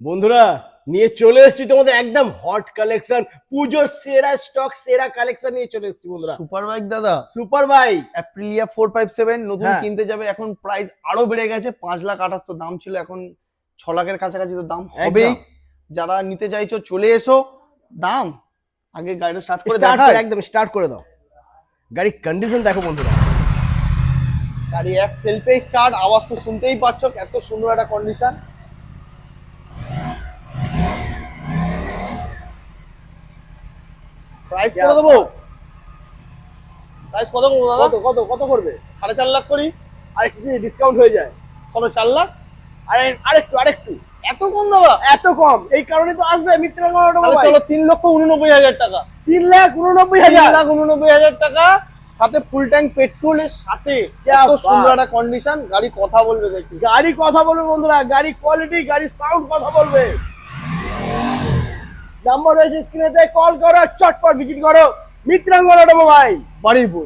বন্ধুরা নিয়ে চলে এসেছি তোমাদের একদম হট কালেকশন, পুজোর সেরা স্টক, সেরা কালেকশন নিয়ে চলে এসেছি বন্ধুরা। সুপার বাইক দাদা, সুপার বাইক অ্যাপ্রিলিয়া 457 নতুন হ্যাঁ। কিনতে যাবে, এখন প্রাইস আরো বেড়ে গেছে। 5,28,000 তো দাম ছিল, এখন 6 লাখের কাছাকাছি তো দাম হবেই। যারা নিতে চাইছো চলে এসো। দাম আগে গাড়িটা স্টার্ট করে দেখাই। একদম স্টার্ট করে দাও। গাড়ির কন্ডিশন দেখো বন্ধুরা, গাড়ি এক সেলফে স্টার্ট, আওয়াজ তো শুনতেই পাচ্ছ, এত সুন্দর একটা কন্ডিশন। প্রাইস কত দেবো? প্রাইস কত করবো দাদা? কত কত কত করবে? 4.5 লাখ করি। আর একটু ডিসকাউন্ট হয়ে যায়। কত, 4 লাখ? আরেকটু এত কম দাদা? এত কম, এই কারণে তো আসবে মিত্রগণ। তাহলে চলো 3,89,000 টাকা। 3,89,000 3,89,000 টাকা, সাথে ফুল ট্যাঙ্ক পেট্রোলের সাথে। এত সুন্দর একটা কন্ডিশন, গাড়ি কথা বলবে দেখি। গাড়ি কথা বলবে বন্ধুরা, গাড়ি কোয়ালিটি, গাড়ি সাউন্ড কথা বলবে। নাম্বার রয়েছে স্ক্রিনেতে, কল করো, চটপট ভিজিট করো মিত্রাঙ্গন অটোমোবাইল, বাড়িরপুর।